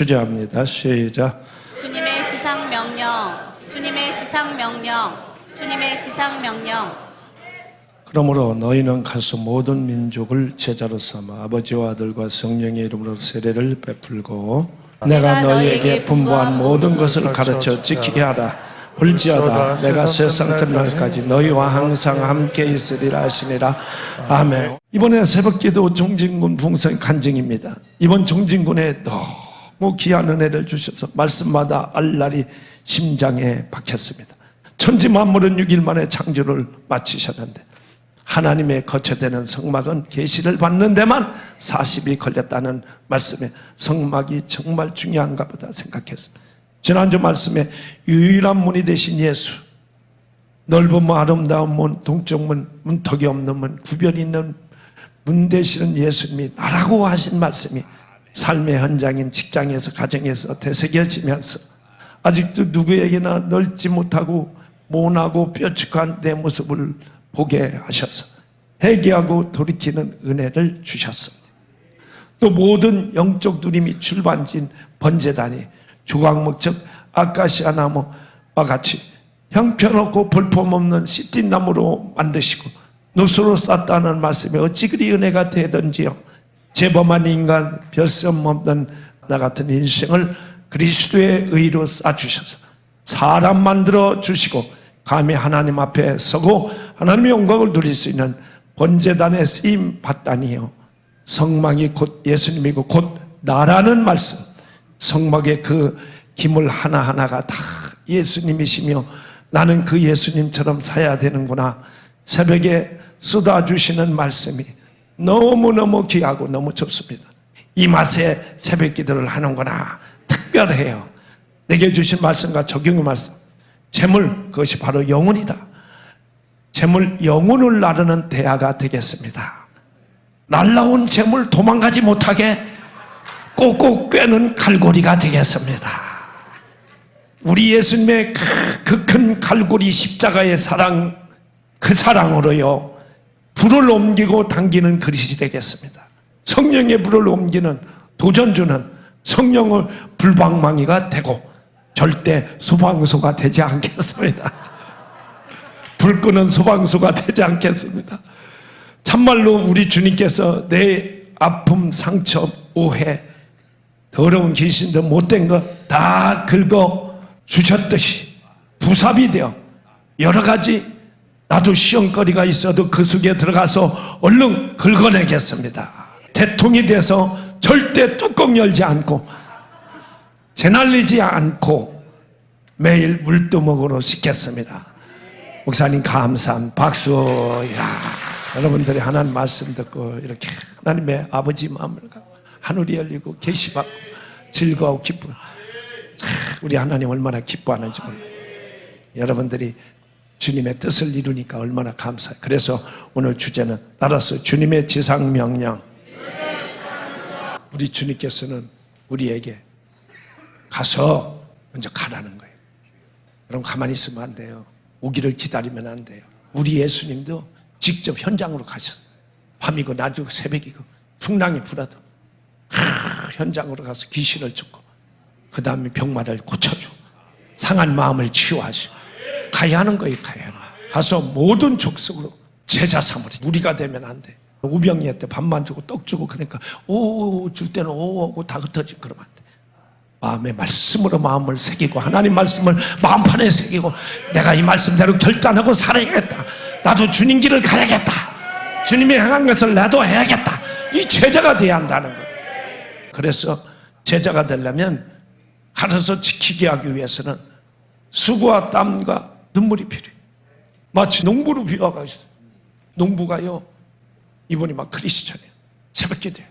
주저합니다. 시작. 주님의 지상명령, 주님의 지상명령, 주님의 지상명령. 그러므로 너희는 가서 모든 민족을 제자로 삼아 아버지와 아들과 성령의 이름으로 세례를 베풀고 내가 너희에게 분부한 모든 것을 가르쳐 지키게 하라. 볼지어다 내가 세상 끝날까지 너희와 항상 함께 있으리라 하시니라. 아멘. 이번에 새벽기도 종진군 풍성 간증입니다. 이번 종진군에 너무 귀한 은혜를 주셔서 말씀마다 알날이 심장에 박혔습니다. 천지 만물은 6일 만에 창조를 마치셨는데 하나님의 거처되는 성막은 계시를 받는 데만 40이 걸렸다는 말씀에 성막이 정말 중요한가 보다 생각했습니다. 지난주 말씀에 유일한 문이 되신 예수, 넓은 문, 아름다운 문, 동쪽 문, 문턱이 없는 문, 구별이 있는 문 되시는 예수님이 나라고 하신 말씀이 삶의 현장인 직장에서 가정에서 되새겨지면서 아직도 누구에게나 넓지 못하고 모나고 뾰족한 내 모습을 보게 하셔서 회개하고 돌이키는 은혜를 주셨습니다. 또 모든 영적 누림이 출반지인 번제단이 조각목 즉 아카시아 나무와 같이 형편없고 볼품없는 시띠나무로 만드시고 노수로 쌌다는 말씀에 어찌 그리 은혜가 되던지요. 재범한 인간 별점 없는 나 같은 인생을 그리스도의 의로 쌓아주셔서 사람 만들어 주시고 감히 하나님 앞에 서고 하나님의 영광을 누릴 수 있는 번제단에 쓰임 받다니요. 성막이 곧 예수님이고 곧 나라는 말씀, 성막의 그 기물 하나하나가 다 예수님이시며 나는 그 예수님처럼 살아야 되는구나. 새벽에 쏟아주시는 말씀이 너무너무 귀하고 너무 좋습니다. 이 맛에 새벽 기도를 하는구나. 특별해요. 내게 주신 말씀과 적용의 말씀, 재물, 그것이 바로 영혼이다. 재물, 영혼을 나르는 대화가 되겠습니다. 날라온 재물 도망가지 못하게 꼭꼭 꿰는 갈고리가 되겠습니다. 우리 예수님의 그 큰 갈고리 십자가의 사랑, 그 사랑으로요 불을 옮기고 당기는 그릇이 되겠습니다. 성령의 불을 옮기는 도전주는 성령의 불방망이가 되고 절대 소방소가 되지 않겠습니다. 불 끄는 소방소가 되지 않겠습니다. 참말로 우리 주님께서 내 아픔, 상처, 오해, 더러운 귀신들 못된 거 다 긁어 주셨듯이 부삽이 되어 여러 가지 나도 시험거리가 있어도 그 속에 들어가서 얼른 긁어내겠습니다. 대통이 돼서 절대 뚜껑 열지 않고 재날리지 않고 매일 물두먹으로 씻겠습니다. 목사님 감사합니다. 박수. 야, 여러분들이 하나님 말씀 듣고 이렇게 하나님의 아버지 마음을 갖고 하늘이 열리고 계시받고 즐거워 기쁘고 우리 하나님 얼마나 기뻐하는지 몰라요. 여러분들이 주님의 뜻을 이루니까 얼마나 감사해요. 그래서 오늘 주제는 따라서 주님의 지상명령. 우리 주님께서는 우리에게 가서 먼저 가라는 거예요. 여러분 가만히 있으면 안 돼요. 오기를 기다리면 안 돼요. 우리 예수님도 직접 현장으로 가셨어요. 밤이고 낮이고 새벽이고 풍랑이 불어도 현장으로 가서 귀신을 쫓고 그 다음에 병마를 고쳐주고 상한 마음을 치유하시고 가야 하는 거예요. 가야 하는 거예요. 가서 모든 족속으로 제자 삼으리. 무리가 되면 안 돼. 우병이할 때 밥만 주고 떡 주고 그러니까 오 줄 때는 오 하고 다 흩어지고 그러면 안 돼. 마음의 말씀으로 마음을 새기고 하나님 말씀을 마음판에 새기고 내가 이 말씀대로 결단하고 살아야겠다. 나도 주님 길을 가야겠다. 주님이 행한 것을 나도 해야겠다. 이 제자가 돼야 한다는 거예요. 그래서 제자가 되려면 가르쳐 지키게 하기 위해서는 수고와 땀과 눈물이 필요해요. 마치 농부로 비유가 있어요. 농부가요 이분이 막 크리스천이에요. 새벽기도해요.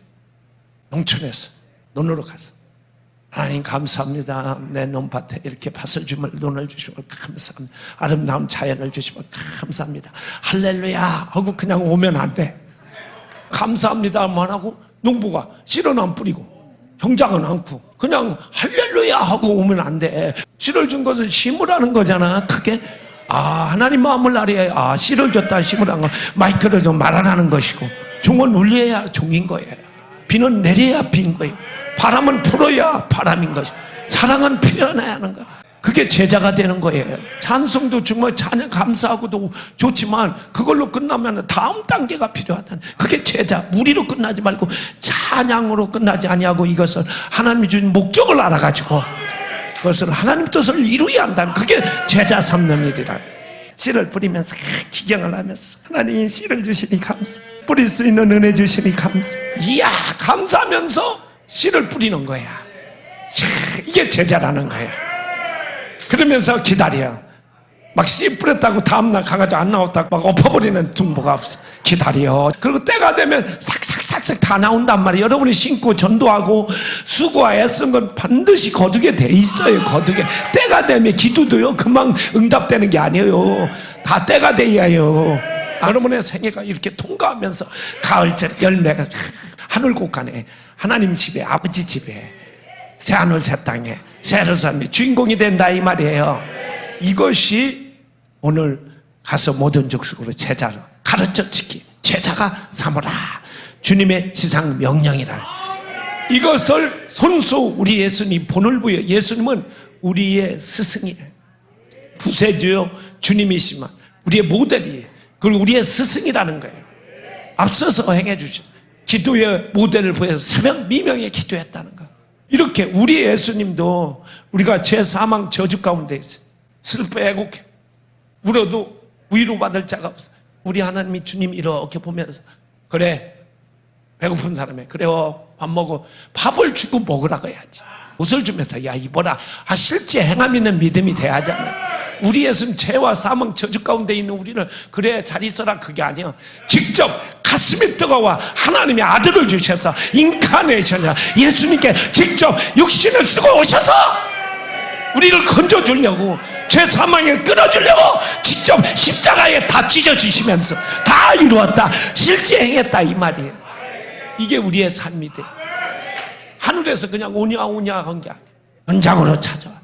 농촌에서 논으로 가서 하나님 감사합니다. 내 논밭에 이렇게 밭을 주면 논을 주시면 감사합니다. 아름다운 자연을 주시면 감사합니다. 할렐루야 하고 그냥 오면 안 돼. 감사합니다만 하고 농부가 씨는 안 뿌리고 형장은 않고 그냥 할렐루야 하고 오면 안 돼. 씨를 준 것은 심으라는 거잖아. 그게 하나님 마음을 알아야 씨를 줬다 심으라는 건 마이크를 좀 말하라는 것이고 종은 울려야 종인 거예요. 비는 내려야 비인 거예요. 바람은 불어야 바람인 것이. 사랑은 표현해야 하는 거. 그게 제자가 되는 거예요. 찬송도 정말 찬양 감사하고도 좋지만 그걸로 끝나면 다음 단계가 필요하다. 그게 제자. 무리로 끝나지 말고 찬양으로 끝나지 아니하고 이것을 하나님이 주신 목적을 알아가지고 그것을 하나님 뜻을 이루어야 한다는, 그게 제자 삼는 일이라. 씨를 뿌리면서 기경을 하면서 하나님이 씨를 주시니 감사, 뿌릴 수 있는 은혜 주시니 감사. 이야, 감사하면서 씨를 뿌리는 거야. 이게 제자라는 거야. 그러면서 기다려. 막 씨 뿌렸다고 다음날 가가지고 안 나왔다고 막 엎어버리는 중보가 없어. 기다려. 그리고 때가 되면 싹싹싹싹 다 나온단 말이에요. 여러분이 신고 전도하고 수고와 애쓴 건 반드시 거두게 돼 있어요. 거두게. 때가 되면 기도도요 금방 응답되는 게 아니에요. 다 때가 돼야 해요. 여러분의 생애가 이렇게 통과하면서 가을철 열매가 하늘 곳간에 하나님 집에, 아버지 집에, 새하늘 새 땅에 새 예루살렘의 주인공이 된다 이 말이에요. 이것이 오늘 가서 모든 족속으로 제자로 가르쳐 지키, 제자가 삼으라. 주님의 지상 명령이라. 이것을 손수 우리 예수님 본을 부여. 예수님은 우리의 스승이에요. 구세주요 주님이시면 우리의 모델이에요. 그리고 우리의 스승이라는 거예요. 앞서서 행해 주죠. 기도의 모델을 보여서 새벽 미명에 기도했다는 거. 이렇게 우리 예수님도 우리가 제사망 저주 가운데 있어요. 슬퍼 애곡해 울어도 위로받을 자가 없어. 우리 하나님이 주님 이렇게 보면서, 그래 배고픈 사람에 그래요 밥 먹어. 밥을 주고 먹으라고 해야지. 옷을 주면서 야 입어라. 실제 행함 있는 믿음이 돼야잖아요. 우리 예수는 죄와 사망 저주 가운데 있는 우리를 그래 잘 있어라 그게 아니야. 직접 가슴이 뜨거워 하나님의 아들을 주셔서 인카네이션이라 예수님께 직접 육신을 쓰고 오셔서 우리를 건져주려고, 죄 사망을 끊어주려고 직접 십자가에 다 찢어주시면서 다 이루었다, 실제 행했다 이 말이에요. 이게 우리의 삶이 돼. 하늘에서 그냥 오냐 한 게 아니에요. 현장으로 찾아와.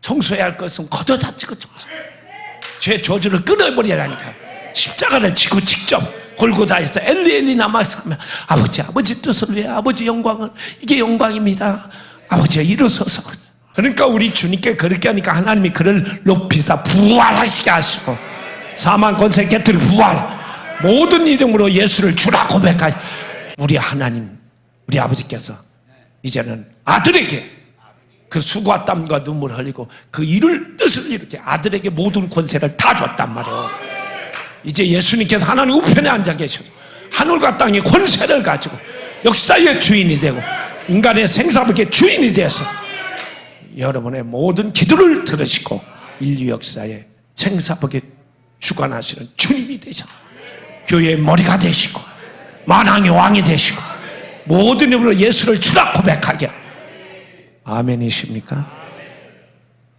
청소해야 할 것은 걷어다 치고 청소해. 죄 저주를 끊어버리라니까. 십자가를 지고 직접 골고다에서 엘리 남아서 하면 아버지 뜻을 위해 아버지 영광을, 이게 영광입니다. 아버지가 이루소서. 그러니까 우리 주님께 그렇게 하니까 하나님이 그를 높이사 부활하시게 하시고 사망 권세 깨뜨리 부활, 모든 이름으로 예수를 주라 고백하시. 우리 하나님, 우리 아버지께서 이제는 아들에게 그 수고와 땀과 눈물을 흘리고 그 일을 뜻을 이렇게 아들에게 모든 권세를 다 줬단 말이에요. 이제 예수님께서 하나님 우편에 앉아 계시고 하늘과 땅의 권세를 가지고 역사의 주인이 되고 인간의 생사복의 주인이 되어서 여러분의 모든 기도를 들으시고 인류 역사의 생사복의 주관하시는 주님이 되셔 교회의 머리가 되시고 만왕의 왕이 되시고 모든 이름으로 예수를 주라 고백하게. 아멘이십니까?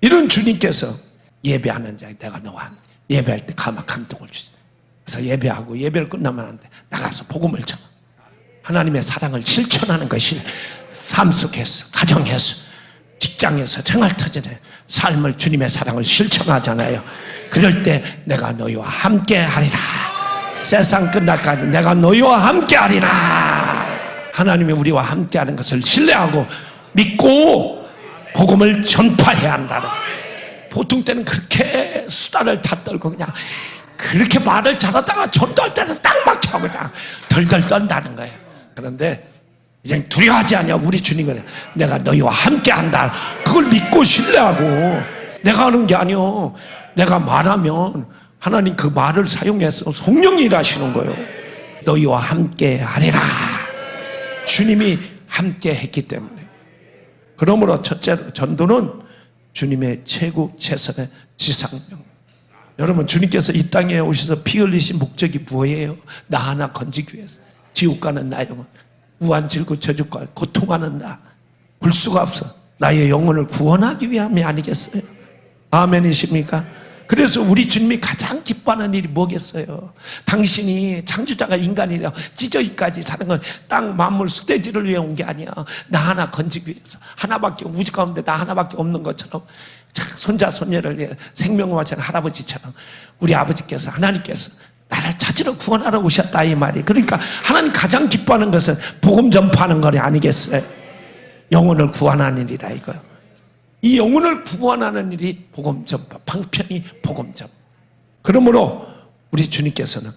이런 주님께서 예배하는 자에 내가 너와 예배할 때 감독을 주세요. 그래서 예배하고 예배를 끝나면 안 돼. 나가서 복음을 전하. 하나님의 사랑을 실천하는 것이 삶 속에서, 가정에서, 직장에서, 생활터전에 삶을, 주님의 사랑을 실천하잖아요. 그럴 때 내가 너희와 함께 하리라. 세상 끝날까지 내가 너희와 함께 하리라. 하나님이 우리와 함께 하는 것을 신뢰하고 믿고 복음을 전파해야 한다는. 보통 때는 그렇게 수다를 다 떨고 그냥 그렇게 말을 잘하다가 전도할 때는 딱 막혀 그냥 덜덜 떤다는 거예요. 그런데 이제 두려워하지 않냐고 우리 주님은 내가 너희와 함께 한다. 그걸 믿고 신뢰하고 내가 하는 게 아니요. 내가 말하면 하나님 그 말을 사용해서 성령이 일하시는 거예요. 너희와 함께 하리라. 주님이 함께 했기 때문에. 그러므로 첫째로 전도는 주님의 최고 최선의 지상명. 여러분, 주님께서 이 땅에 오셔서 피 흘리신 목적이 뭐예요? 나 하나 건지기 위해서. 지옥 가는 나 영혼, 우환질고 저주과 고통하는 나, 볼 수가 없어. 나의 영혼을 구원하기 위함이 아니겠어요? 아멘이십니까? 그래서 우리 주님이 가장 기뻐하는 일이 뭐겠어요? 당신이 창조자가 인간이라 찢어지까지 사는 건 땅 만물 수대지를 위해 온 게 아니야. 나 하나 건지기 위해서. 하나밖에, 우주 가운데 나 하나밖에 없는 것처럼 손자 손녀를 위해 생명을 바치는 할아버지처럼 우리 아버지께서, 하나님께서 나를 찾으러 구원하러 오셨다 이 말이. 그러니까 하나님 가장 기뻐하는 것은 복음 전파하는 거 아니겠어요? 영혼을 구원하는 일이라 이거요. 이 영혼을 구원하는 일이 복음 전파, 방편이 복음 전파. 그러므로 우리 주님께서는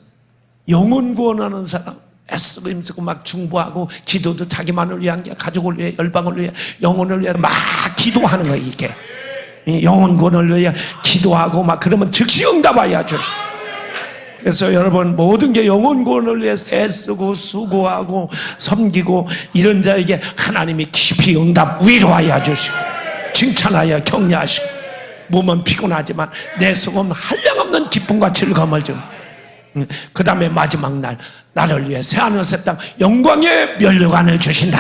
영혼 구원하는 사람 애쓰고 힘쓰고 막 중보하고 기도도 자기만을 위한 게 가족을 위해 열방을 위해 영혼을 위해 막 기도하는 거예요. 이게 이 영혼 구원을 위해 기도하고 막 그러면 즉시 응답하여 주시. 그래서 여러분 모든 게 영혼 구원을 위해 애쓰고 수고하고 섬기고 이런 자에게 하나님이 깊이 응답 위로하여 주시고 칭찬하여 격려하시고 몸은 피곤하지만 내 속은 한량없는 기쁨과 즐거움을 주고 그 다음에 마지막 날 나를 위해 새하늘 새 땅 영광의 면류관을 주신다.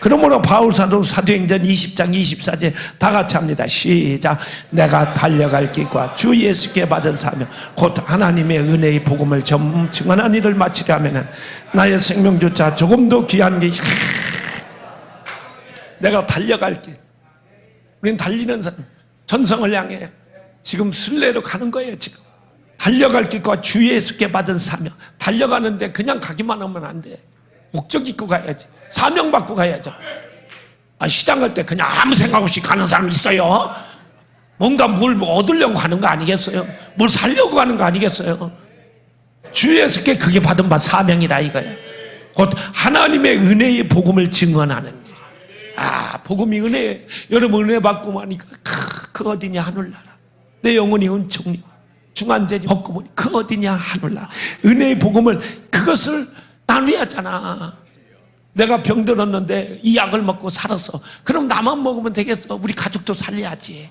그러므로 바울사도 사도행전 20장 24절 다 같이 합니다. 시작. 내가 달려갈 길과 주 예수께 받은 사명 곧 하나님의 은혜의 복음을 증언한 일을 마치려 하면은 나의 생명조차 조금도 귀한 게 내가 달려갈 길. 우리는 달리는 사람 전성을 향해 지금 순례로 가는 거예요. 지금 달려갈 길과 주 예수께 받은 사명. 달려가는데 그냥 가기만 하면 안 돼. 목적 있고 가야지. 사명 받고 가야죠. 시장 갈 때 그냥 아무 생각 없이 가는 사람 있어요. 뭔가 뭘 얻으려고 가는 거 아니겠어요? 뭘 살려고 가는 거 아니겠어요? 주 예수께 그게 받은 바 사명이라 이거예요. 곧 하나님의 은혜의 복음을 증언하는 일. 복음이 은혜. 여러분 은혜 받고 하니까 그 어디냐 하늘나라. 내 영혼이 은총리 중한제지 벗고 보니 그 어디냐 하늘나라. 은혜의 복음을 그것을 나누야잖아. 내가 병들었는데 이 약을 먹고 살았어. 그럼 나만 먹으면 되겠어? 우리 가족도 살려야지.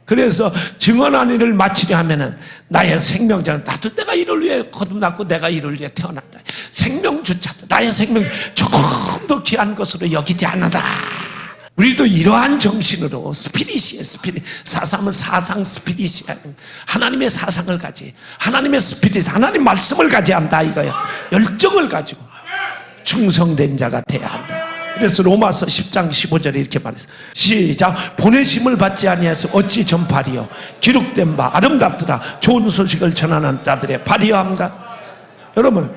그래서 증언한 일을 마치려 하면은 나의 생명장 나도 내가 이를 위해 거듭났고 내가 이를 위해 태어났다. 생명조차도 나의 생명 조금 더 귀한 것으로 여기지 않는다. 우리도 이러한 정신으로 스피릿이에요. 스피릿. 사상은 사상 스피릿이야. 하나님의 사상을 가지. 하나님의 스피릿, 하나님 말씀을 가져야 한다 이거예요. 열정을 가지고 충성된 자가 돼야 한다. 그래서 로마서 10장 15절에 이렇게 말했어요. 시작. 보내심을 받지 아니해서 어찌 전파리요 기록된 바 아름답더라. 좋은 소식을 전하는 자들의 발이요함가. 여러분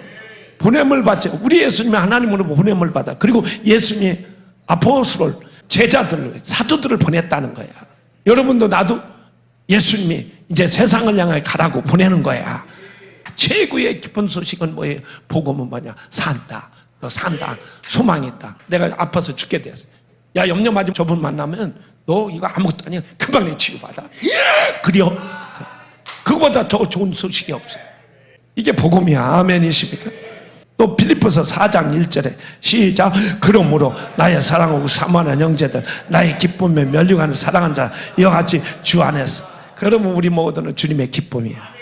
보냄을 받지. 우리 예수님이 하나님으로 보냄을 받아. 그리고 예수님이 아포스톨 제자들을 사도들을 보냈다는 거야. 여러분도 나도 예수님이 이제 세상을 향해 가라고 보내는 거야. 최고의 기쁜 소식은 뭐예요? 복음은 뭐냐? 산다. 너 산다. 소망이 있다. 내가 아파서 죽게 되었어. 야 염려 마지 저분 만나면 너 이거 아무것도 아니야. 금방 치유받아. 그래요. 그거보다 더 좋은 소식이 없어. 이게 복음이야. 아멘이십니까? 또 빌립보서 4장 1절에 시작. 그러므로 나의 사랑하고 사모하는 형제들 나의 기쁨에 면류관을 사랑한 자 이와 같이 주 안에서. 그러면 우리 모두는 주님의 기쁨이야.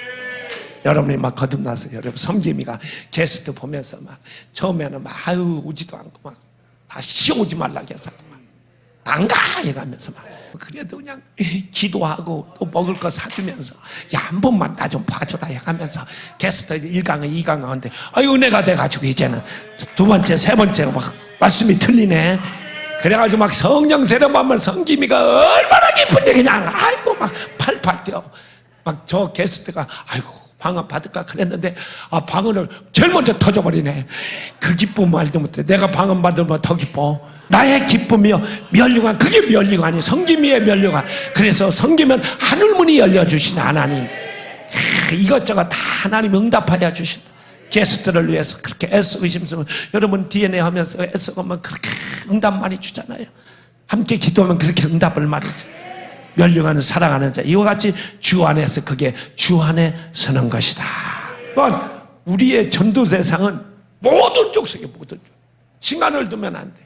여러분이 막 거듭나서 여러분 섬김이가 게스트 보면서 막 처음에는 막 아유 오지도 않고 막 다시 오지 말라고 해서 안 가 이러면서 막 그래도 그냥 기도하고 또 먹을 거 사주면서 야 한 번만 나 좀 봐주라 해가면서 게스트 1강은 2강 하는데 은혜가 돼가지고 이제는 두 번째 세 번째로 막 말씀이 틀리네. 그래가지고 막 성령 세례받으면 섬김이가 얼마나 기쁜지 그냥 아이고 막 팔팔 뛰어. 막 저 게스트가 아이고 방언 받을까 그랬는데 방언을 제일 먼저 터져버리네. 그 기쁨 말도 못해. 내가 방언 받으면 더 기뻐. 나의 기쁨이요 면류관. 그게 면류관이 성김이의 면류관. 그래서 성기면 하늘문이 열려주신 하나님. 이것저것 다 하나님 응답하여 주신다. 게스트를 위해서 그렇게 애쓰고 있으면 여러분 DNA 하면서 애쓰면 그렇게 응답 많이 주잖아요. 함께 기도하면 그렇게 응답을 많이 줘. 면류관을 사랑하는 자 이와 같이 주 안에서 그게 주 안에 서는 것이다. 또한 우리의 전도 대상은 모든 족속의 모든 족. 칭한을 두면 안 돼.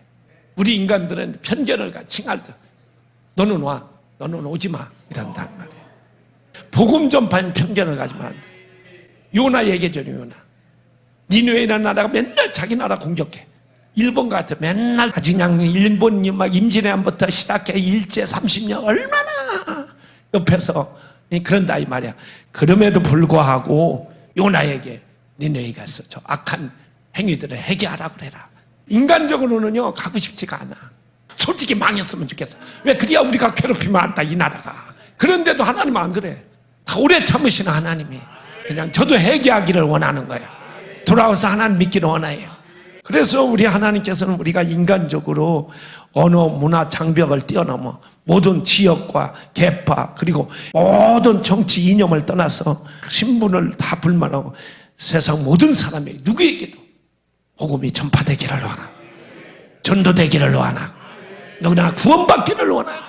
우리 인간들은 편견을 가 칭할 때 너는 와 너는 오지 마 이런단 말이에요. 복음 전파는 편견을 가지면 안 돼. 요나 얘기죠. 요나 니느웨라는 나라가 맨날 자기 나라 공격해. 일본 같아 맨날 그냥 일본이 막 임진왜란부터 시작해 일제 30년 얼마나 옆에서 그런다 이 말이야. 그럼에도 불구하고 요나에게 니네에 가서 저 악한 행위들을 해결하라고 그래라. 인간적으로는요 가고 싶지가 않아. 솔직히 망했으면 좋겠어. 왜 그래야 우리가 괴롭히면 안다 이 나라가. 그런데도 하나님은 안 그래. 다 오래 참으시는 하나님이 그냥 저도 회개하기를 원하는 거야. 돌아와서 하나님 믿기를 원해요. 그래서 우리 하나님께서는 우리가 인간적으로 언어, 문화, 장벽을 뛰어넘어 모든 지역과 계파 그리고 모든 정치 이념을 떠나서 신분을 다 불만하고 세상 모든 사람에게 누구에게도 복음이 전파되기를 원하나, 전도되기를 원하나, 너무나 구원받기를 원하나.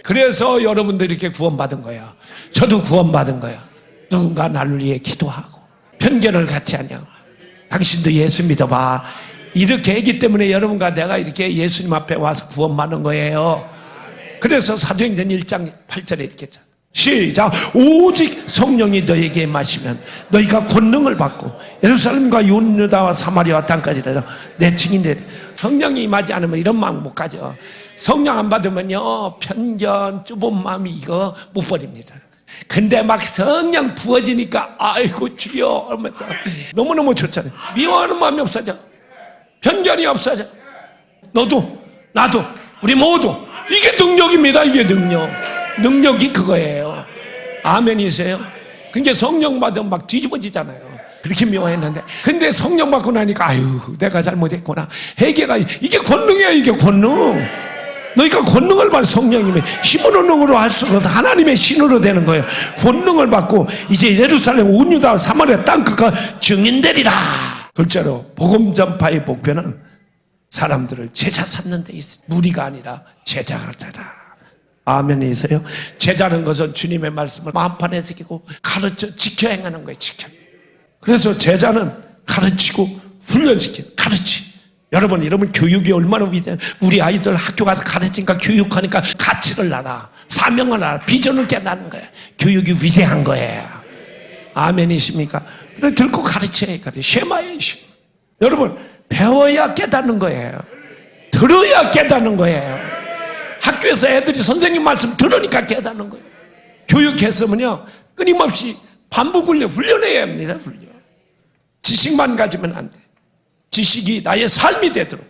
그래서 여러분들이 이렇게 구원받은 거야. 저도 구원받은 거야. 누군가 나를 위해 기도하고 편견을 갖지 않냐고. 당신도 예수 믿어봐. 이렇게 했기 때문에 여러분과 내가 이렇게 예수님 앞에 와서 구원받는 거예요. 그래서 사도행전 1장 8절에 이렇게 했잖아. 시작. 오직 성령이 너에게 마시면 너희가 권능을 받고 예루살렘과 유다와 사마리아 땅까지 내려 내 증인이. 성령이 임하지 않으면 이런 마음 못 가져. 성령 안 받으면요 편견, 좁은 마음이 이거 못 버립니다. 근데 막 성령 부어지니까 아이고 주여 하면서 너무너무 좋잖아요. 미워하는 마음이 없어져. 편견이 없어져. 너도 나도 우리 모두 이게 능력입니다. 이게 능력이 그거예요. 아멘이세요? 그러니까 성령 받으면 막 뒤집어지잖아요. 그렇게 미워했는데 근데 성령 받고 나니까 아유 내가 잘못했구나. 회개가 이게 권능이야. 이게 권능. 너희가 권능을 받은 성령님의 힘으로 능으로 할수록 하나님의 신으로 되는 거예요. 권능을 받고 이제 예루살렘 온 유다 사마리아 땅끝과 증인되리라. 둘째로 복음 전파의 목표는 사람들을 제자 삼는 데 있어요. 무리가 아니라 제자가 되라. 아멘이세요? 제자는 것은 주님의 말씀을 마음판에 새기고 가르쳐 지켜 행하는 거예요. 지켜. 그래서 제자는 가르치고 훈련시켜. 가르치. 여러분 교육이 얼마나 위대해. 우리 아이들 학교 가서 가르치니까 교육하니까 가치를 알아. 사명을 알아. 비전을 깨닫는 거야. 교육이 위대한 거예요. 아멘이십니까? 그래 들고 가르쳐야 해. 쉐마예요. 여러분 배워야 깨닫는 거예요. 들어야 깨닫는 거예요. 학교에서 애들이 선생님 말씀 들으니까 깨닫는 거예요. 교육했으면요 끊임없이 반복 훈련해야 합니다. 훈련. 지식만 가지면 안 돼. 지식이 나의 삶이 되도록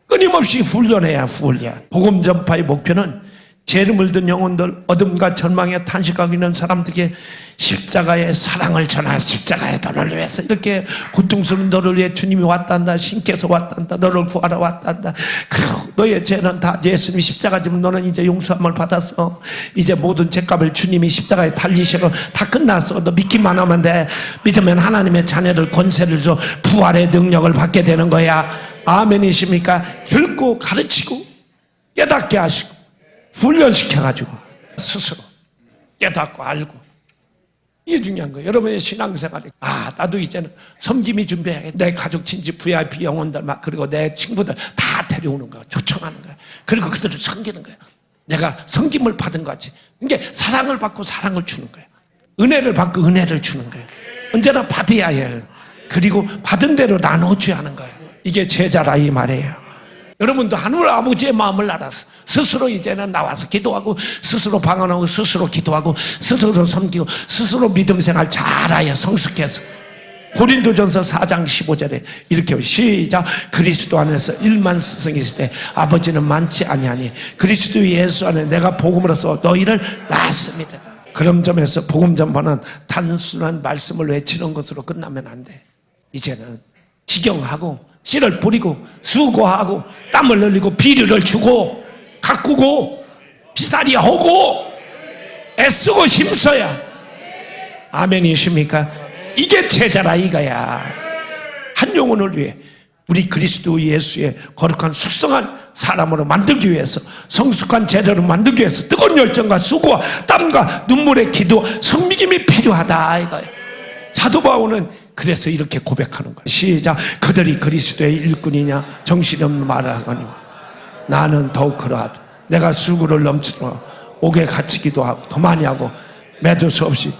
끊임없이 훈련해야 훈련. 복음 전파의 목표는 죄를 물든 영혼들, 어둠과 절망에 탄식하고 있는 사람들에게 십자가의 사랑을 전하. 십자가의 너를 위해서 이렇게 고통스러운 너를 위해 주님이 왔단다. 신께서 왔단다. 너를 구하러 왔단다. 그리고 너의 죄는 다 예수님이 십자가 지면 너는 이제 용서함을 받았어. 이제 모든 죄값을 주님이 십자가에 달리시고 다 끝났어. 너 믿기만 하면 돼. 믿으면 하나님의 자녀를 권세를 줘 부활의 능력을 받게 되는 거야. 아멘이십니까? 결코 가르치고 깨닫게 하시고 훈련시켜가지고 스스로 깨닫고 알고. 이게 중요한 거예요. 여러분의 신앙생활에 나도 이제는 섬김이 준비해야겠다. 내 가족, 친지, VIP 영혼들 그리고 내 친구들 다 데려오는 거야. 초청하는 거야. 그리고 그들을 섬기는 거야. 내가 섬김을 받은 것 같이. 그러니까 사랑을 받고 사랑을 주는 거야. 은혜를 받고 은혜를 주는 거야. 언제나 받아야 해요. 그리고 받은 대로 나눠줘야 하는 거예요. 이게 제자라 이 말이에요. 여러분도 하늘 아버지의 마음을 알아서 스스로 이제는 나와서 기도하고 스스로 방언하고 스스로 기도하고 스스로 섬기고 스스로 믿음 생활 잘하여 성숙해서. 고린도전서 4장 15절에 이렇게 시작. 그리스도 안에서 1만 스승이 있을 때 아버지는 많지 아니하니 그리스도 예수 안에 내가 복음으로써 너희를 낳았습니다. 그런 점에서 복음 전파는 단순한 말씀을 외치는 것으로 끝나면 안 돼. 이제는 기경하고 씨를 뿌리고 수고하고 땀을 흘리고 비료를 주고 가꾸고 비살이 하고 애쓰고 힘써야. 아멘이십니까? 이게 제자라 이거야. 한 영혼을 위해 우리 그리스도 예수의 거룩한 숙성한 사람으로 만들기 위해서, 성숙한 제자로 만들기 위해서 뜨거운 열정과 수고와 땀과 눈물의 기도, 성미김이 필요하다 이거야. 사도 바울은 그래서 이렇게 고백하는 거예요. 시작. 그들이 그리스도의 일꾼이냐 정신없는 말을 하거니와 나는 더욱 그러하다. 내가 수고를 넘치도록 옥에 갇히기도 하고 더 많이 하고 매도 수 없이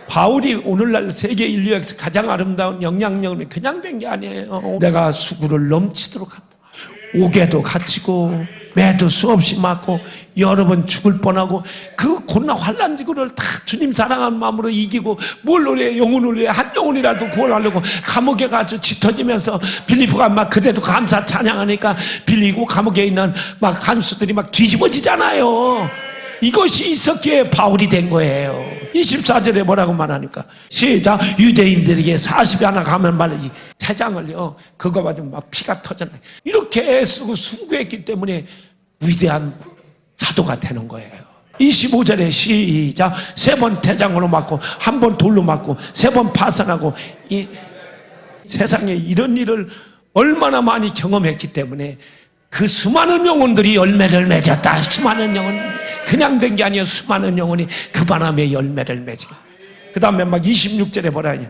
바울이 오늘날 세계 인류에서 가장 아름다운 영향력을 그냥 된 게 아니에요. 내가 수고를 넘치도록 한다. 옥에도 갇히고 매도 수없이 맞고 여러 번 죽을 뻔하고 그 고난 환난지구를 다 주님 사랑하는 마음으로 이기고 뭘 위해 영혼을 위해 한 영혼이라도 구원하려고 감옥에 가서 짙어지면서 빌리포가 막 그대도 감사 찬양하니까 빌리고 감옥에 있는 막 간수들이 막 뒤집어지잖아요. 이것이 있었기에 바울이 된 거예요. 24절에 뭐라고 말하니까 시작. 유대인들에게 40이 하나 가면 말이지 태장을요 그거 가지고 막 피가 터져나요. 이렇게 애쓰고 순교했기 때문에 위대한 사도가 되는 거예요. 25절에 시작. 3번 태장으로 맞고 1번 돌로 맞고 3번 파선하고 이 세상에 이런 일을 얼마나 많이 경험했기 때문에 그 수많은 영혼들이 열매를 맺었다. 수많은 영혼 그냥 된 게 아니에요. 수많은 영혼이 그 바람에 열매를 맺고 그 다음에 막 26절에 뭐라 하냐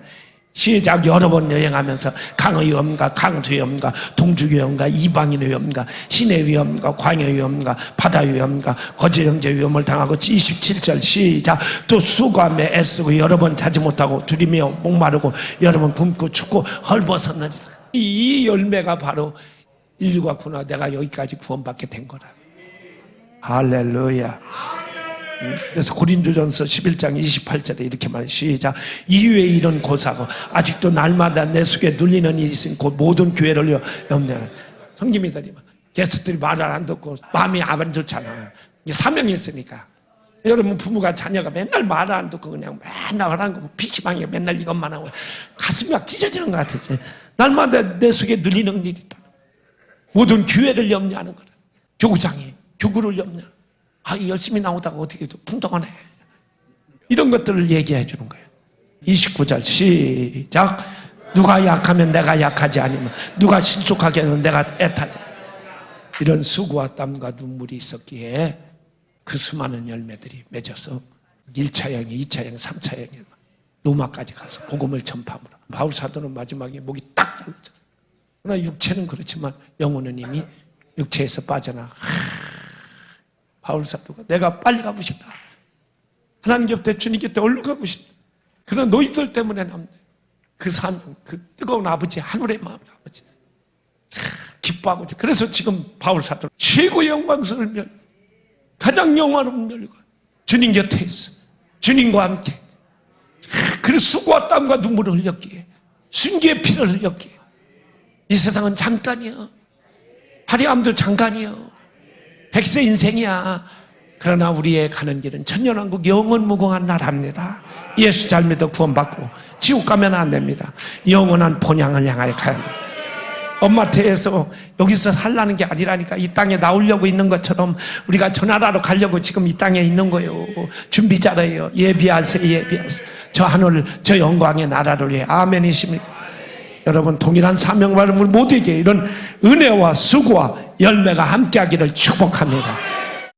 시작. 여러 번 여행하면서 강의 위험과 강수의 위험과 동주 위험과 이방인의 위험과 신의 위험과 광야의 위험과 바다 위험과 거제 형제 위험을 당하고 27절 시작. 또 수고하며 애쓰고 여러 번 자지 못하고 두리며 목마르고 여러 번 굶고 춥고 헐벗었느니라. 이 열매가 바로 인류가 구나 내가 여기까지 구원받게 된 거라. 할렐루야. 그래서 고린도전서 11장 28절에 이렇게 말해 시작. 이후에 이런 고사고 아직도 날마다 내 속에 눌리는 일이 있으니 곧 모든 교회를 염려하는 성김이들이 게스트들이 말을 안 듣고 마음이 안 좋잖아. 사명이 있으니까. 여러분 부모가 자녀가 맨날 말을 안 듣고 그냥 맨날 하는 거 PC방에 맨날 이것만 하고 가슴이 막 찢어지는 것 같았지. 날마다 내 속에 눌리는 일이 있다. 모든 교회를 염려하는 거라. 교구장이 교구를 염려. 열심히 나오다가 어떻게 또 풍덩하네. 이런 것들을 얘기해 주는 거예요. 29절 시작. 누가 약하면 내가 약하지 아니면 누가 신속하게 하면 내가 애타지. 이런 수고와 땀과 눈물이 있었기에 그 수많은 열매들이 맺어서 1차 여행, 2차 여행, 3차 여행 로마까지 가서 복음을 전파함으로 바울 사도는 마지막에 목이 딱 잘라졌어요. 그러나 육체는 그렇지만 영혼은 이미 육체에서 빠져나. 바울 사도가 내가 빨리 가고 싶다. 하나님 곁에 주님 곁에 얼른 가고 싶다. 그런 너희들 때문에 남네. 그 사명, 그 뜨거운 아버지, 하늘의 마음의 아버지 기뻐하고. 그래서 지금 바울 사도 최고의 영광스러운 멸, 가장 영화로운 멸과 주님 곁에 있어. 주님과 함께. 그래서 수고와 땀과 눈물을 흘렸기에, 순교의 피를 흘렸기에. 이 세상은 잠깐이야. 화려함도 잠깐이야. 백세 인생이야. 그러나 우리의 가는 길은 천년왕국 영원 무궁한 나라입니다. 예수 잘 믿어 구원받고 지옥 가면 안 됩니다. 영원한 본향을 향하여 가야 합니다. 엄마 태에서 여기서 살라는 게 아니라니까. 이 땅에 나오려고 있는 것처럼 우리가 저 나라로 가려고 지금 이 땅에 있는 거예요. 준비 잘해요. 예비하세요. 예비하세요. 저 하늘 저 영광의 나라를 위해. 아멘이십니까? 여러분 동일한 사명받음을 모두에게 이런 은혜와 수고와 열매가 함께하기를 축복합니다.